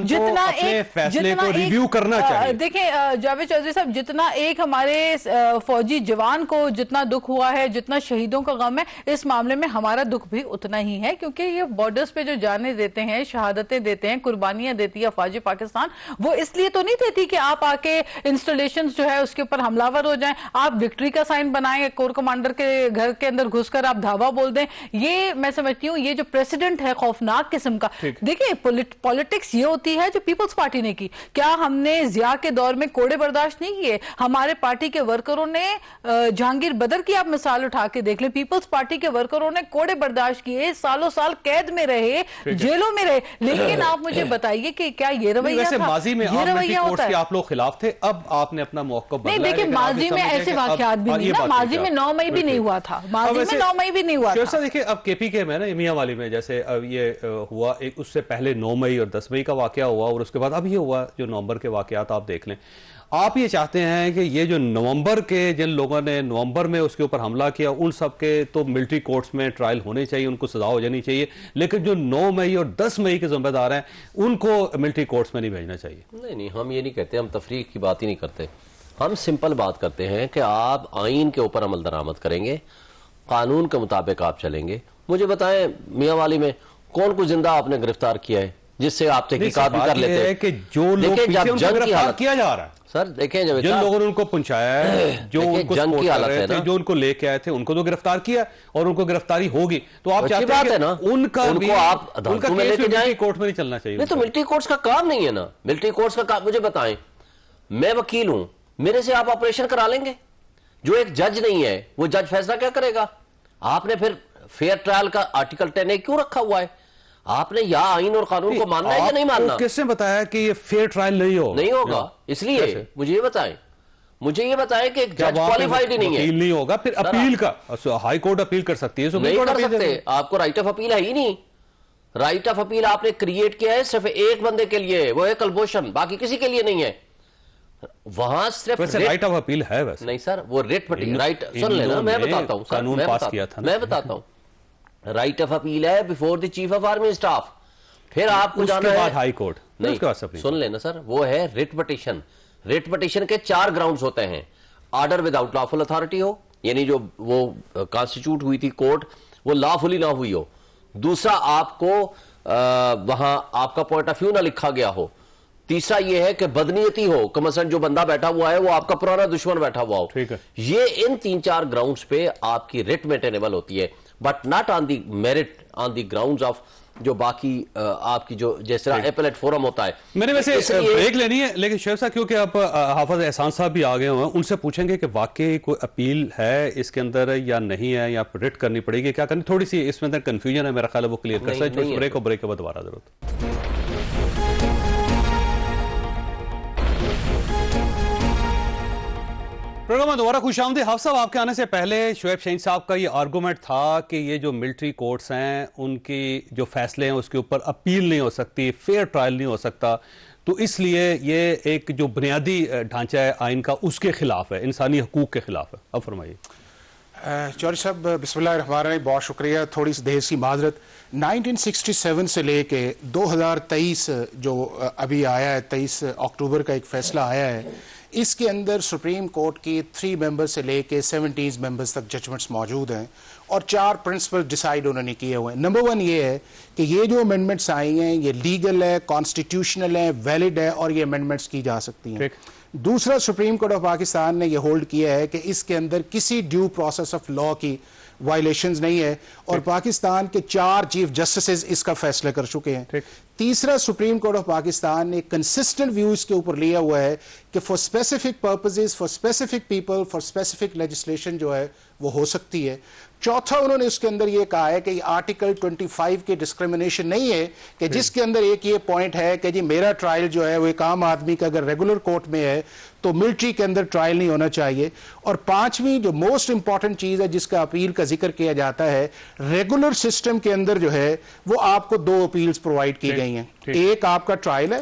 Speaker 8: جتنا ایک دیکھیں جاوید چودھری صاحب, جتنا ایک ہمارے فوجی جوان کو جتنا دکھ ہوا ہے, جتنا شہیدوں کا غم ہے, اس معاملے میں ہمارا دکھ بھی اتنا ہی ہے, کیونکہ یہ بارڈرز پہ جو جانیں دیتے ہیں, شہادتیں دیتے ہیں, قربانیاں دیتی ہے افواج پاکستان, وہ اس لیے تو نہیں دیتی کہ آپ آ کے انسٹالیشنز جو ہے اس کے اوپر حملہ ہو جائیں, آپ وکٹری کا سائن بنائیں, کور کمانڈر کے گھر کے اندر گھس کر آپ دھاوا بول دیں. یہ میں سمجھتی ہوں یہ جو پریسیڈنٹ ہے خوفناک قسم کا. دیکھیں پولیٹکس یہ ہوتی ہے جو پیپلز پارٹی نے کی. کیا ہم نے ضیاء کے دور میں کوڑے برداشت نہیں کیے؟ ہمارے پارٹی کے ورکروں نے, جہانگیر بدر کی آپ مثال اٹھا کے دیکھ لیں, پیپلز پارٹی کے ورکروں نے کوڑے برداشت کیے, سالوں سال قید میں رہے, جیلوں میں رہے, لیکن آپ مجھے بتائیے کہ کیا یہ رویہ تھا؟
Speaker 5: ماضی میں آپ لوگ خلاف تھے, اب آپ نے اپنا موقع بدلا ہے.
Speaker 8: نہیں دیکھیں ماضی میں ایسے واقعات بھی نہیں نا, ماضی میں 9 مئی بھی نہیں ہوا تھا, ماضی میں 9 مئی بھی نہیں ہوا تھا.
Speaker 5: دیکھیں اب کے پی کے میں نا میاں والی میں جیسے یہ ہوا, اس سے پہلے 9 مئی اور 10 مئی کا واقعہ ہوا, اور اس کے بعد اب یہ ہوا جو نومبر کے واقعات آپ دیکھ لیں. آپ یہ چاہتے ہیں کہ یہ جو نومبر کے جن لوگوں نے نومبر میں اس کے اوپر حملہ کیا ان سب کے تو ملٹری کورٹس میں ٹرائل ہونے چاہیے, ان کو سزا ہو جانی چاہیے, لیکن جو 9 مئی اور 10 مئی کے ذمہ دار ہیں ان کو ملٹری کورٹس میں نہیں بھیجنا چاہیے.
Speaker 7: نہیں, ہم یہ نہیں کہتے, ہم تفریق کی بات ہی نہیں کرتے. ہم سمپل بات کرتے ہیں کہ آپ آئین کے اوپر عمل درآمد کریں گے, قانون کے مطابق آپ چلیں گے. مجھے بتائیں میاں والی میں کون کو زندہ آپ نے گرفتار کیا ہے جس سے آپ تحقیقات بھی کر لیتے ہیں؟
Speaker 5: کہ جو لوگ پیچھے ان کو گرفتار کیا جا رہا ہے
Speaker 7: سر, دیکھیں جب
Speaker 5: جن لوگوں نے ان کو پہنچایا ہے, جو ان کو
Speaker 7: جنگ کی حالت ہے نا,
Speaker 5: جو ان کو لے کے آئے تھے ان کو تو گرفتار کیا اور ان کو گرفتاری ہوگی, تو آپ چاہتے ہیں کہ ان کا بھی
Speaker 7: آپ عدالتوں میں لے کے جائیں,
Speaker 5: کورٹ میں نہیں چلنا چاہیے.
Speaker 7: نہیں تو ملٹری کورٹس کا کام نہیں ہے نا, ملٹری کورٹس کا کام. مجھے بتائیں, میں وکیل ہوں, میرے سے آپ آپریشن کرا لیں گے؟ جو ایک جج نہیں ہے وہ جج فیصلہ کیا کرے گا؟ آپ نے پھر فیئر ٹرائل کا آرٹیکل 10A کیوں رکھا ہوا ہے؟ آپ نے یا آئین اور قانون کو ماننا ہے یا نہیں ماننا؟
Speaker 5: کس نے بتایا کہ یہ فیئر ٹرائل نہیں
Speaker 7: ہوگا؟ اس لیے مجھے یہ بتائیں کہ ایک جج کوالیفائیڈ ہی نہیں ہے.
Speaker 5: نہیں ہوگا, پھر اپیل کا ہائی کورٹ اپیل کر سکتی ہے,
Speaker 7: نہیں کر سکتے. آپ کو رائٹ آف اپیل ہے ہی نہیں. رائٹ آف اپیل آپ نے کریٹ کیا ہے صرف ایک بندے کے لیے, وہ ہے کلبھوشن, باقی کسی کے لیے نہیں ہے. وہاں صرف
Speaker 5: رائٹ آف اپیل ہے ویسے
Speaker 7: نہیں سر, وہ رائٹ سن لینا, میں بتاتا ہوں,
Speaker 5: قانون پاس کیا تھا,
Speaker 7: میں بتاتا ہوں. رائٹ آف اپیل ہے before the chief of army staff, پھر آپ کو جانا ہے
Speaker 5: ہائی کورٹ.
Speaker 7: نہیں سن لینا سر, وہ ہے ریٹ پٹیشن. ریٹ پٹیشن کے 4 گراؤنڈز ہوتے ہیں. آرڈر وداؤٹ لافل اتھارٹی ہو, یعنی جو وہ کانسٹیچیوٹ ہوئی تھی کورٹ وہ لافلی نہ ہوئی ہو. دوسرا آپ کو وہاں آپ کا پوائنٹ آف ویو نہ لکھا گیا ہو. تیسرا یہ ہے کہ بدنیتی ہو, کہ مثلا جو بندہ بیٹھا ہوا ہے وہ آپ کا پرانا دشمن بیٹھا ہوا ہو. یہ ان 3-4 گراؤنڈز پہ آپ کی ریٹ مینٹینیبل ہوتی ہے, but not on the merit, on the grounds of جو باقی آپ کی جو جس طرح ایپلیٹ فورم ہوتا ہے.
Speaker 5: میں نے ویسے بریک لینی ہے, لیکن شیخ صاحب کیونکہ اب حافظ احسان صاحب بھی آگے ہوئے ہیں, ان سے پوچھیں گے کہ واقعی کوئی اپیل ہے اس کے اندر یا نہیں ہے, یا ریٹ کرنی پڑے گی, کیا کرنی, تھوڑی سی اس میں اندر کنفیوژن ہے, میرا خیال ہے وہ کلیئر کر سکتے ہیں. بریک کے بعد دوبارہ ضرورت. پروگرام میں دوبارہ خوش آمدید. حافظ صاحب, آپ کے آنے سے پہلے شعیب شاہین صاحب کا یہ آرگومنٹ تھا کہ یہ جو ملٹری کورٹس ہیں ان کی جو فیصلے ہیں اس کے اوپر اپیل نہیں ہو سکتی, فیئر ٹرائل نہیں ہو سکتا, تو اس لیے یہ ایک جو بنیادی ڈھانچہ ہے آئین کا اس کے خلاف ہے, انسانی حقوق کے خلاف ہے. اب فرمائیے.
Speaker 9: چوہدری صاحب بسم اللہ الرحمن الرحیم, بہت شکریہ. تھوڑی سی دیر سی معذرت. 1967 سے لے کے 2023 جو ابھی آیا ہے, 23 اکتوبر کا ایک فیصلہ آیا ہے, اس کے اندر سپریم کورٹ کی 3 ممبر سے لے کے 17 ممبرز تک ججمنٹس موجود ہیں, اور 4 پرنسپل ڈیسائیڈ انہوں نے کیے ہوئے ہیں. نمبر 1 یہ ہے کہ یہ جو امینڈمنٹس آئی ہیں یہ لیگل ہے, کانسٹیٹیوشنل ہے, ویلڈ ہے, اور یہ امینڈمنٹس کی جا سکتی ہیں. دوسرا, سپریم کورٹ آف پاکستان نے یہ ہولڈ کیا ہے کہ اس کے اندر کسی ڈیو پروسیس آف لا کی وائلیشنز نہیں ہے, اور پاکستان کے 4 چیف جسٹسز اس کا فیصلہ کر چکے ہیں. تیسرا, سپریم کورٹ آف پاکستان نے کنسسٹنٹ ویوز کے اوپر لیا ہوا ہے کہ for specific purposes, for specific people, for specific legislation جو ہے وہ ہو سکتی ہے. چوتھا, انہوں نے اس کے اندر یہ کہا ہے کہ یہ آرٹیکل 25 کی ڈسکریمنیشن نہیں ہے, کہ جس کے اندر ایک یہ پوائنٹ ہے کہ جی میرا ٹرائل جو ہے وہ ایک عام آدمی کا اگر ریگولر کورٹ میں ہے تو ملٹری کے اندر ٹرائل نہیں ہونا چاہیے. اور 5ویں جو موسٹ امپورٹنٹ چیز ہے جس کا اپیل کا ذکر کیا جاتا ہے, ریگولر سسٹم کے اندر جو ہے وہ آپ کو 2 اپیلز پرووائڈ کی گئی ہیں. ایک آپ کا ٹرائل ہے,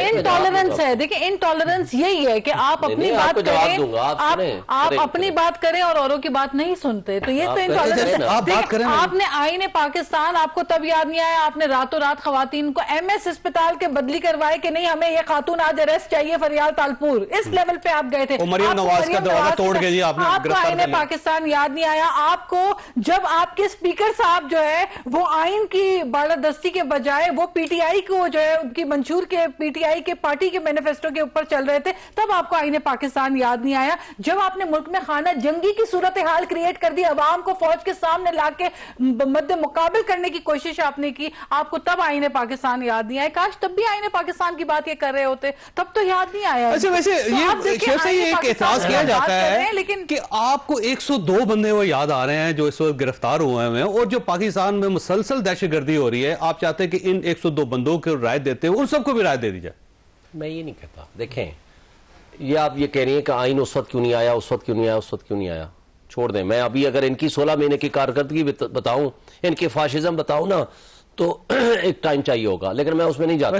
Speaker 8: انٹالرنس ہے. دیکھیں انٹالرنس یہی ہے کہ آپ اپنی بات کریں, آپ اپنی بات کریں اور اوروں کی بات نہیں سنتے, تو یہ تو انٹالرنس ہے. آپ نے آئین پاکستان آپ کو تب یاد نہیں آیا, آپ نے راتوں رات خواتین کو ایم ایس اسپتال کے بدلی کروائے کہ نہیں ہمیں یہ خاتون آج ارسٹ چاہیے فریال تالپور, اس لیول پہ آپ گئے تھے.
Speaker 5: مریم نواز کا دروازہ توڑ کے جی آپ نے
Speaker 8: آپ کو آئین پاکستان یاد نہیں آیا. آپ کو جب آپ کے اسپیکر صاحب جو ہے وہ آئین کی بالادستی کے بجائے وہ پی ٹی آئی کو جو ہے ان کی منشور کے پی ٹی آئی کے پارٹی کے مینیفیسٹو کے اوپر چل رہے تھے, تب آپ کو آئین پاکستان یاد نہیں آیا. جب آپ نے ملک میں خانہ جنگی کی صورتحال کریٹ کر دی, عوام کو فوج کے سامنے لا کے مد مقابل کرنے کی کوشش آپ نے کی, آپ کو تب آئین پاکستان یاد نہیں آیا. کاش تب بھی آئین پاکستان کی بات یہ کر رہے ہوتے, تب تو یاد نہیں آیا.
Speaker 5: ویسے یہ ایک اعتراض کیا جاتا ہے کہ آپ کو 102 بندے وہ یاد آ رہے ہیں جو اس وقت گرفتار ہوئے ہیں, اور جو پاکستان میں مسلسل دہشت گردی ہو رہی ہے, آپ چاہتے ہیں کہ ان 102 بندوں کو رائے دیتے ہیں ان سب کو بھی رائے دے دی جائے؟
Speaker 7: میں یہ نہیں کہتا. دیکھیں یہ آپ یہ کہہ رہی ہیں کہ آئین اس وقت کیوں نہیں آیا, اس وقت کیوں نہیں آیا, اس وقت کیوں نہیں آیا, چھوڑ دیں. میں ابھی اگر ان کی 16 مہینے کی کارکردگی بتاؤں, ان کے فاشزم بتاؤں نا, تو ایک ٹائم چاہیے ہوگا, لیکن میں اس میں نہیں جاتا.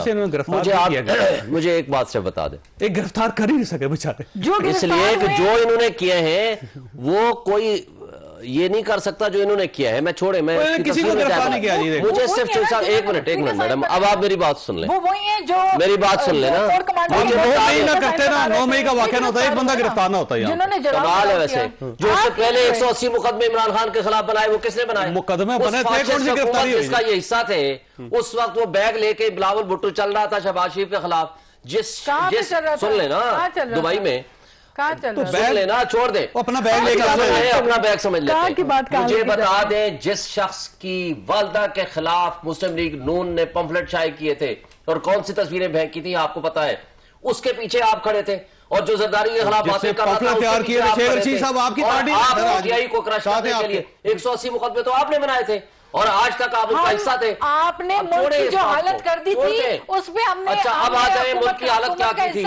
Speaker 7: مجھے ایک بات سے بتا دیں,
Speaker 5: ایک گرفتار کر ہی نہیں سکے بیچارے,
Speaker 7: اس لیے کہ جو انہوں نے کیے ہیں وہ کوئی یہ نہیں کر سکتا جو انہوں نے کیا ہے. میں چھوڑے, میں
Speaker 5: کسی کو گرفتار نہیں کیا.
Speaker 7: مجھے صرف ایک منٹ میڈم, اب آپ میری بات سن لیں, میری بات سن لیں نا.
Speaker 5: 9 مئی نہ کرتے نا, 9 مئی کا واقعہ نہ ہوتا, ایک بندہ گرفتار نہ ہوتا.
Speaker 7: کمال ہے ویسے, جو اس سے پہلے 180 مقدمے عمران خان کے خلاف بنائے وہ کس نے بنائے؟
Speaker 5: مقدمے بنے تھے, کون سی گرفتاری ہوئی؟
Speaker 7: جس کا یہ حصہ تھے اس وقت وہ بیگ لے کے بلاول بھٹو چل رہا تھا شہباز شریف کے خلاف, جس سن لیں نا دبئی میں, تو بیگ لینا چھوڑ دیں,
Speaker 5: اپنا بیگ لے کے
Speaker 7: اپنا بیگ سمجھ لیتے ہیں. مجھے بتا دیں جس شخص کی والدہ کے خلاف مسلم لیگ نون نے پمفلٹ شائع کیے تھے اور کون سی تصویریں پھینکی تھی آپ کو پتا ہے, اس کے پیچھے آپ کھڑے تھے, اور جو زرداری کے خلاف باتیں کر رہا تھا آپ پی ٹی آئی کو کرش کرنے کے لیے 180 مقدمے تو آپ نے بنائے تھے, اور آج تک آپ اس کا حصہ تھے.
Speaker 8: آپ نے ملک کی جو حالت کر دی تھی اس پہ ہم نے,
Speaker 7: اچھا اب آ جائیں ملک کی حالت کیا کی تھی.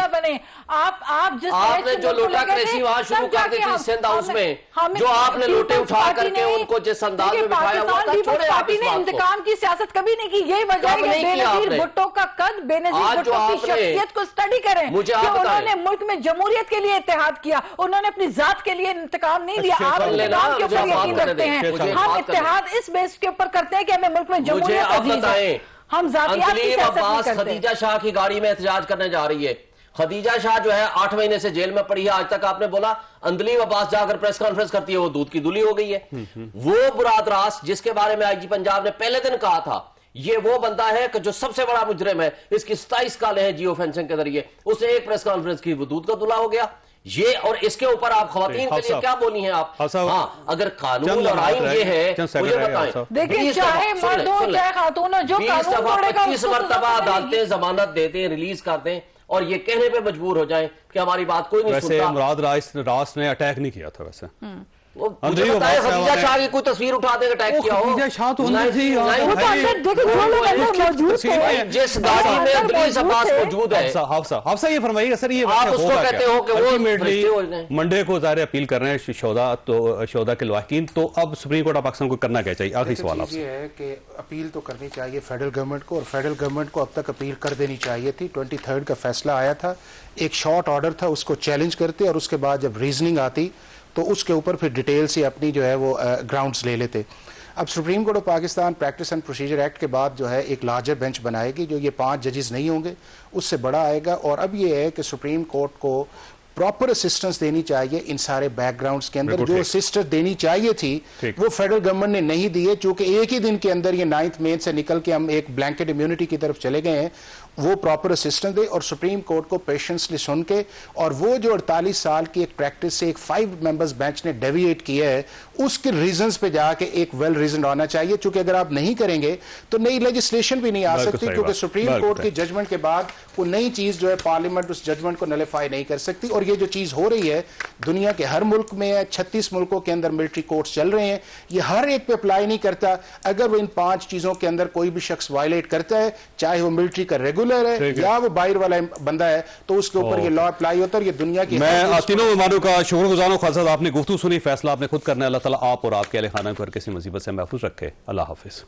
Speaker 7: آپ نے جو لوٹا کریسی وہاں شروع کر دی تھی سندھ ہاؤس میں, جو آپ نے لوٹے اٹھا کر کے ان کو جس انداز میں بٹھایا ہوا تھا, چھوڑے آپ اس بات کو.
Speaker 8: انتقام کی سیاست کبھی نہیں کی, یہی وجہ ہے کہ بینظیر بھٹو کا قد, بینظیر بھٹو کی شخصیت کو اسٹڈی کریں کہ انہوں نے ملک میں جمہوریت کے لیے اتحاد کیا, انہوں نے اپنی ذات کے لیے انتقام نہیں لیا. آپ انتقام کے اوپر یقین رکھتے ہیں, ہم اتحاد اس بیس کے اوپر کرتے ہیں کہ ہمیں ملک میں جمہوریت عزیز ہے. ہم ذاتیات کی سیاست نہیں کرتے.
Speaker 7: خدیجہ شاہ کی گاڑی میں احتجاج کرنے جا رہی ہے. خدیجہ شاہ جو ہے 8 مہینے سے جیل میں پڑی ہے, آج تک آپ نے بولا اندلیب عباس جا کر پریس کانفرنس کرتی ہے, وہ دودھ کی دلی ہو گئی ہے. وہ برات راس جس کے بارے میں آئی جی پنجاب نے پہلے دن کہا تھا یہ وہ بندہ ہے کہ جو سب سے بڑا مجرم ہے, اس کی 27 کالیں ہیں جیو فینسنگ کے ذریعے, اس نے ایک پریس کانفرنس کی, وہ دودھ کا دلہا ہو گیا. یہ اور اس کے اوپر آپ خواتین کے لیے کیا بولی ہیں آپ؟ ہاں اگر قانون اور آئین یہ ہے مجھے بتائیں,
Speaker 8: دیکھیں چاہے مرد ہو چاہے خاتون ہو, جو قانون توڑے گا
Speaker 7: 25 مرتبہ عدالتیں ضمانت دے دیں, ریلیز کر دیں, اور یہ کہنے پہ مجبور ہو جائیں کہ ہماری بات کوئی نہیں سنتا.
Speaker 5: ویسے مراد راس نے اٹیک نہیں کیا تھا, ویسے
Speaker 7: خدیجہ شاہ کی کوئی تصویر اٹھا دے اٹیک کیا ہو.
Speaker 5: خدیجہ شاہ تو اندر تھی,
Speaker 7: جس گاڑی میں اندلیب عباس موجود ہے.
Speaker 5: حفصہ یہ فرمائیے سر, یہ
Speaker 7: آپ اس کو کہتے ہو کہ وہ
Speaker 5: منڈے کو ظاہر اپیل کر رہے ہیں شہداء کے لواحقین, تو اب سپریم کورٹ آف پاکستان کو کرنا کیا چاہیے؟ آخری سوال آپ سے.
Speaker 9: یہ ہے کہ اپیل تو کرنی چاہیے فیڈرل گورنمنٹ کو, اور فیڈرل گورنمنٹ کو اب تک اپیل کر دینی چاہیے تھی. 23 کا فیصلہ آیا تھا, ایک شارٹ آرڈر تھا, اس کو چیلنج کرتے, اور اس کے بعد جب ریزننگ آتی تو اس کے اوپر پھر ڈیٹیل سے اپنی جو ہے وہ گراؤنڈز لے لیتے. اب supreme court of Pakistan practice and procedure act کے بعد جو ہے ایک لارجر بینچ بنائے گی, جو یہ 5 ججز نہیں ہوں گے, اس سے بڑا آئے گا. اور اب یہ ہے کہ سپریم کورٹ کو پراپر اسسٹنس دینی چاہیے ان سارے بیک گراؤنڈز کے اندر. جو اسسٹنس دینی چاہیے تھی وہ فیڈرل گورنمنٹ نے نہیں دی ہے, چونکہ ایک ہی دن کے اندر یہ 9 مئی سے نکل کے ہم ایک بلینکٹ امیونٹی کی طرف چلے گئے ہیں. وہ پراپر اسسٹنس دے, اور سپریم کورٹ کو پیشنسلی سن کے, اور وہ جو 48 سال کی ایک پریکٹس سے ایک 5 ممبرز بینچ نے ڈیویٹ کیا ہے, اس کے ریزنز پہ جا کے ایک ویل ریزنڈ آنا چاہیے. چونکہ اگر آپ نہیں کریں گے تو نئی لیجسلیشن بھی نہیں آ سکتی, کیونکہ سپریم کورٹ کی ججمنٹ کے بعد کوئی نئی چیز جو ہے پارلیمنٹ اس ججمنٹ کو نلیفائی نہیں کر سکتی. اور یہ جو چیز ہو رہی ہے دنیا کے ہر ملک میں ہے, 36 ملکوں کے اندر ملٹری کورٹس چل رہے ہیں, یہ ہر ایک پہ اپلائی نہیں کرتا. اگر وہ ان 5 چیزوں کے اندر کوئی بھی شخص وائلیٹ کرتا ہے, چاہے وہ ملٹری کا ریگولر ہے یا وہ باہر والا بندہ ہے, تو اس کے اوپر یہ لا اپلائی ہوتا ہے. اور یہ دنیا کی,
Speaker 5: میں تینوں مہمانوں کا شکر گزار ہوں. خالد صاحب آپ نے گفتگو سنی, فیصلہ آپ نے خود کرنا ہے. اللہ تعالیٰ آپ اور آپ کے اہل خانہ کو ہر کسی مصیبت سے محفوظ رکھے. اللہ حافظ.